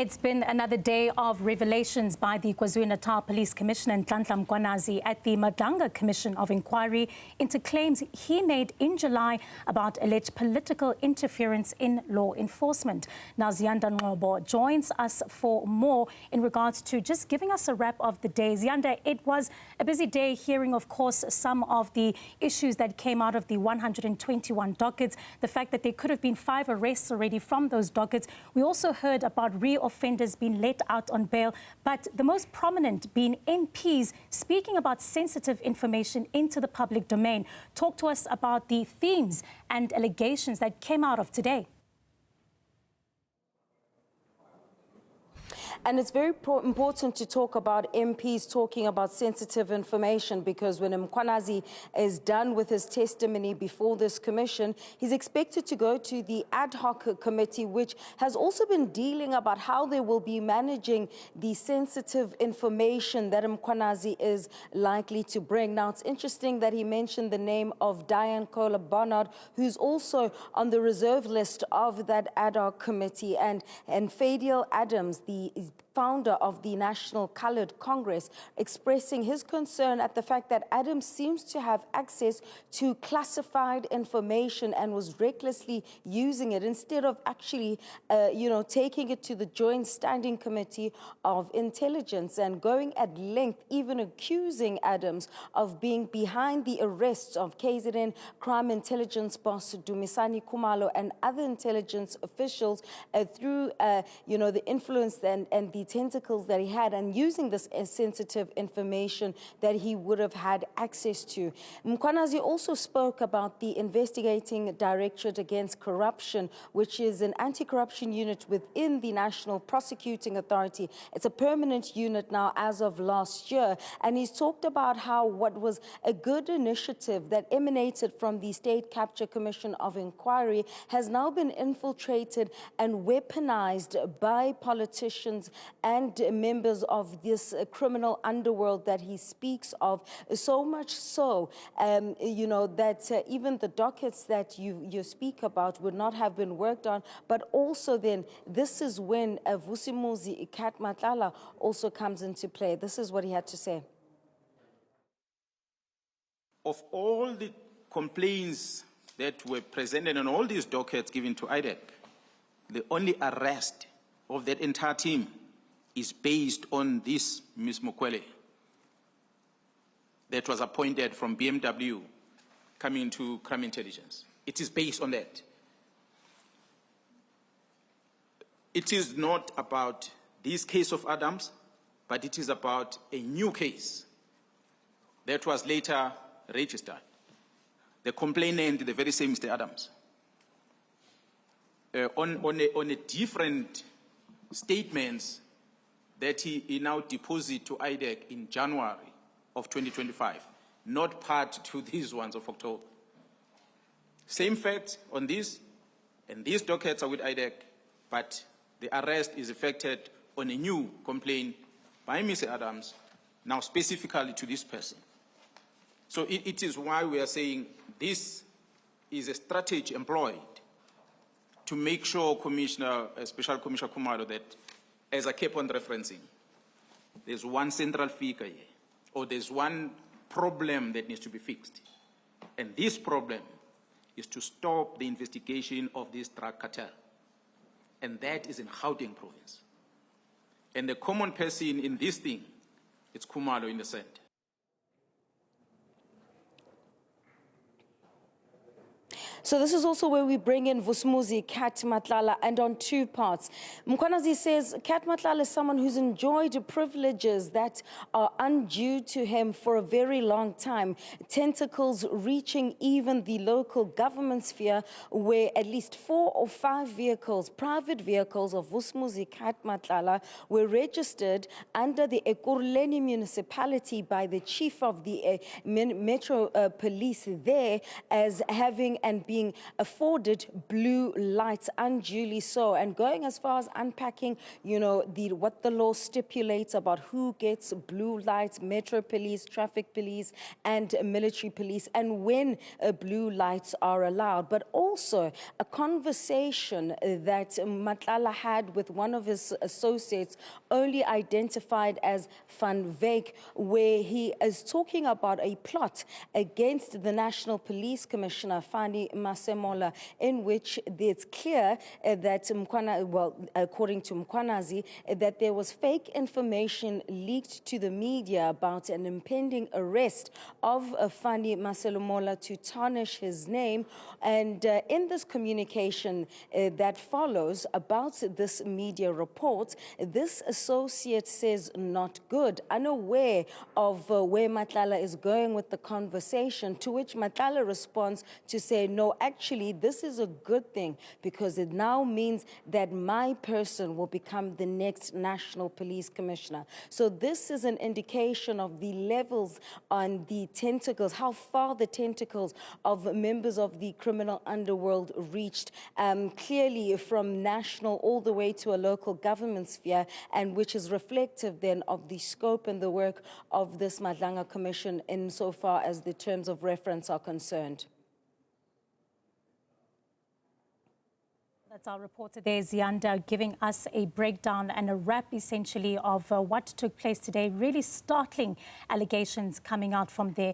It's been another day of revelations by the KwaZulu-Natal Police Commissioner Nhlanhla Mkwanazi at the Madlanga Commission of Inquiry into claims he made in July about alleged political interference in law enforcement. Now, Ziyanda Ngcobo joins us for more in regards to just giving us a wrap of the day. Ziyanda, it was a busy day hearing, of course, some of the issues that came out of the 121 dockets, the fact that there could have been 5 arrests already from those dockets. We also heard about offenders being let out on bail, but the most prominent being MPs speaking about sensitive information into the public domain. Talk to us about the themes and allegations that came out of today. And it's very important to talk about MPs talking about sensitive information, because when Mkwanazi is done with his testimony before this commission, he's expected to go to the ad hoc committee, which has also been dealing about how they will be managing the sensitive information that Mkwanazi is likely to bring. Now, it's interesting that he mentioned the name of Diane Kohler-Barnard, who's also on the reserve list of that ad hoc committee, and Fadiel Adams, the founder of the National Coloured Congress, expressing his concern at the fact that Adams seems to have access to classified information and was recklessly using it instead of actually, taking it to the Joint Standing Committee of Intelligence and going at length, even accusing Adams of being behind the arrests of KZN crime intelligence boss Dumisani Khumalo and other intelligence officials through, the influence and the tentacles that he had, and using this as sensitive information that he would have had access to. Mkwanazi also spoke about the Investigating Directorate Against Corruption, which is an anti-corruption unit within the National Prosecuting Authority. It's a permanent unit now as of last year, and he's talked about how what was a good initiative that emanated from the State Capture Commission of Inquiry has now been infiltrated and weaponized by politicians and members of this criminal underworld that he speaks of, so much so, that even the dockets that you speak about would not have been worked on. But also then, this is when Vusimuzi Nhlanhla also comes into play. This is what he had to say. Of all the complaints that were presented on all these dockets given to IDEC, the only arrest of that entire team is based on this Ms. Mukwele that was appointed from BMW coming to crime intelligence. It is based on that. It is not about this case of Adams, but it is about a new case that was later registered. The complainant, the very same Mr. Adams, on a different statements that he now deposit to IDEC in January of 2025, not part to these ones of October. Same facts on this, and these dockets are with IDEC, but the arrest is effected on a new complaint by Mr. Adams, now specifically to this person. So it is why we are saying this is a strategy employed to make sure Special Commissioner Khumalo, that, as I kept on referencing, there's one central figure here, or there's one problem that needs to be fixed. And this problem is to stop the investigation of this drug cartel. And that is in Gauteng province. And the common person in this thing, it's Khumalo in the center. So this is also where we bring in Vusimuzi Nhlanhla, and on 2 parts. Mkwanazi says Nhlanhla is someone who's enjoyed privileges that are undue to him for a very long time, tentacles reaching even the local government sphere, where at least 4 or 5 vehicles, private vehicles of Vusimuzi Nhlanhla, were registered under the Ekurhuleni municipality by the chief of the Metro Police there as having and being afforded blue lights, unduly so, and going as far as unpacking, what the law stipulates about who gets blue lights, Metro Police, traffic police, and military police, and when blue lights are allowed. But also a conversation that Madlanga had with one of his associates, only identified as Van Wyk, where he is talking about a plot against the National Police Commissioner, Fani Masemola, in which it's clear that according to Mkwanazi, that there was fake information leaked to the media about an impending arrest of Fani Masemola to tarnish his name. And in this communication that follows about this media report, this associate says not good, unaware of where Madlanga is going with the conversation, to which Madlanga responds to say, no, actually, this is a good thing because it now means that my person will become the next National Police Commissioner. So this is an indication of the levels on the tentacles, how far the tentacles of members of the criminal underworld reached, clearly from national all the way to a local government sphere, and which is reflective then of the scope and the work of this Madlanga Commission insofar as the terms of reference are concerned. That's our reporter there, Ziyanda, giving us a breakdown and a wrap, essentially, of what took place today. Really startling allegations coming out from there.